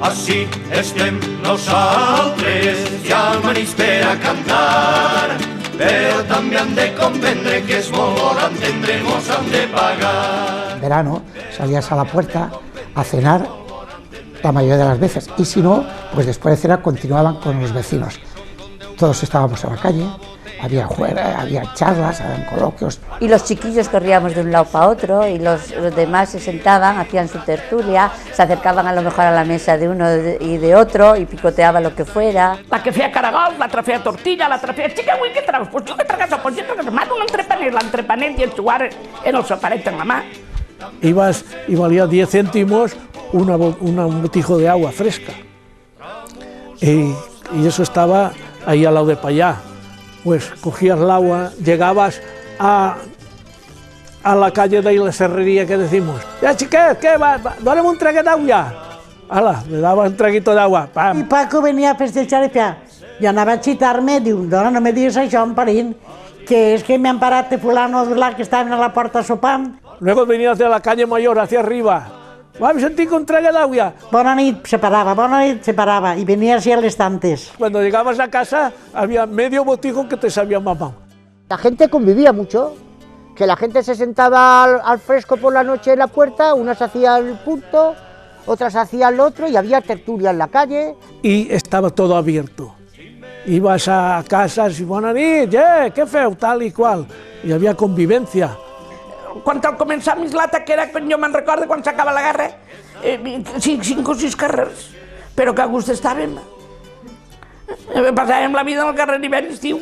Així estem nosaltres, ja amanix per a cantar, però també han de comprendre que és molt hora entendre, mos han de pagar. Verano salías a la puerta a cenar la mayoría de las veces, y si no, pues después de cenar continuaban con los vecinos. Todos estábamos en la calle, había charlas, había coloquios. Y los chiquillos corríamos de un lado para otro y los demás se sentaban, hacían su tertulia, se acercaban a lo mejor a la mesa de uno y de otro y picoteaban lo que fuera. La que feia caragols, l'altra feia tortilla, l'altra feia... Xica, avui què traus? Pues jo que tragues, pues jo tragues mà d'un l'entrepanet i el jugar en el soparet en la mà. Ibas y valía 10 céntimos un botijo de agua fresca. Y eso estaba ahí al lado de Payá. Pues cogías el agua, llegabas a la calle de la serrería que decimos, ya chiquet, ¿qué va? Dale un traguito de agua. Ala, le daba un traguito de agua. Pam. I Paco venia a festejar i feia, jo anava a xitar-me, diu, dona, no me diguis això, parint, que és que m'han parat de fulano de la que estaven a la porta sopant. Luego venías de la calle Mayor hacia arriba, vam sentir que un trague d'agua. Bona nit, se parava, i venia així a les tantes. Cuando llegabas a casa había medio botijo que te sabía mamado. La gente convivía mucho, que la gente se sentaba al fresco por la noche en la puerta, unas hacían el punto, otras hacían lo otro y había tertulia en la calle. Y estaba todo abierto. Ibas a casas y bona nit, què feu, tal i qual. Y había convivencia. Quan al començar Mislata, que era quan jo me'n recordo, quan s'acaba la guerra, 5 o 6 carrers, però que a gust estàvem. Passàvem la vida en el carrer d'hivern i estiu.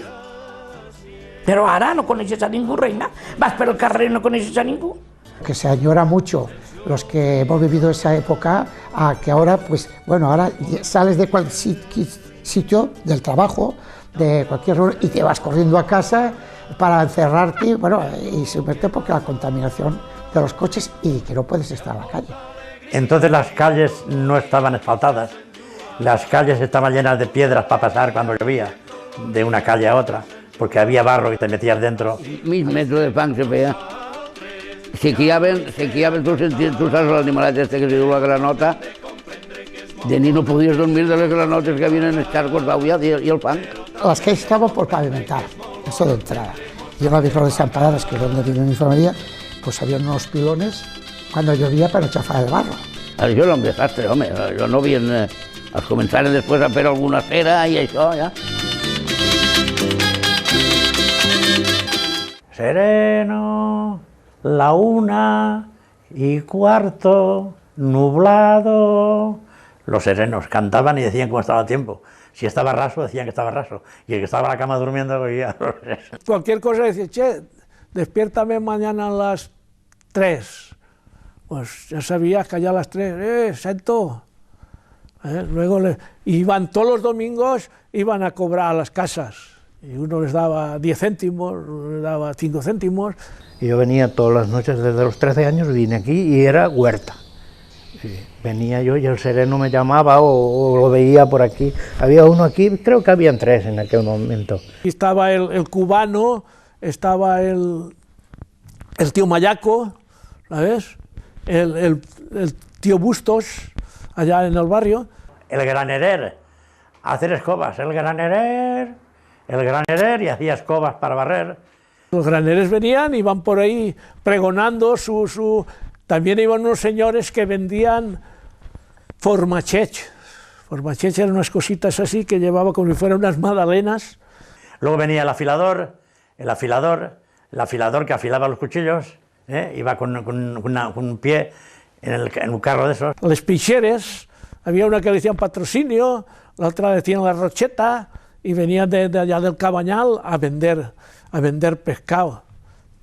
Però ara no coneixes a ningú, reina. Vas per el carrer i no coneixes a ningú. Que se añora mucho los que hemos vivido esa época, a que ahora, pues, bueno, ahora sales de cualquier sitio, del trabajo, de cualquier lugar, y te vas corriendo a casa para encerrarte, bueno, y subirte porque la contaminación de los coches y que no puedes estar en la calle. Entonces las calles no estaban asfaltadas, las calles estaban llenas de piedras para pasar cuando llovía, de una calle a otra, porque había barro y te metías dentro. 1000 metros de fang se feia. Se criaven, tu saps l'animalet este que se diu la granota, de nit no podies dormir de les granotes que havien en els charcos d'aigua i el fang. Las calles estaban por pavimentar, eso de entrada. Yo en la Virgen Desamparadas, que es donde vive mi familia, pues había unos pilones cuando llovía para chafar el barro. Això era un desastre, home, això no havien... Els començaren després a fer alguna fera i això, ja. Sereno, la 1:15, nublado. Los serenos cantaban y decían cómo estaba el tiempo. Si estaba raso, decían que estaba raso. Y el que estaba en la cama durmiendo, oía. Cualquier cosa decía, che, despiértame mañana a las 3. Pues ya sabías que allá a las 3, Santo. Luego iban todos los domingos, iban a cobrar a las casas. Y uno les daba 10 céntimos, uno les daba 5 céntimos. Y yo venía todas las noches desde los 13 años, vine aquí y era huerta. Sí, venía yo y el sereno me llamaba o lo veía por aquí. Había uno aquí, creo que habían 3 en aquel momento. Estaba el cubano, estaba el tío Mayaco, ¿sabes? El tío Bustos, allá en el barrio. El granerer, hacer escobas, el granerer y hacía escobas para barrer. Los graneres venían, iban por ahí pregonando También iban unos señores que vendían formachech. Formachech eran unas cositas así que llevaba como si fueran unas magdalenas. Luego venía el afilador que afilaba los cuchillos, iba con un pie en un carro de esos. Les pixeres, había una que le decían patrocinio, la otra le decían la rocheta, y venían de allá del Cabanyal a vender pescado.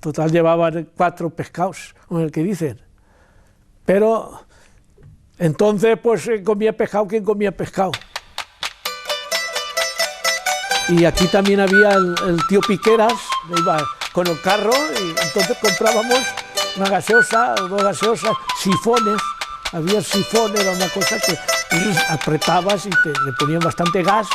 Total llevaban 4 pescados, como el que dicen. Pero entonces pues comía pescado quien comía pescado. Y aquí también había el tío Piqueras, iba con el carro y entonces comprábamos una gaseosa, 2 gaseosas, sifones. Había el sifón, era una cosa que apretabas y le ponían bastante gas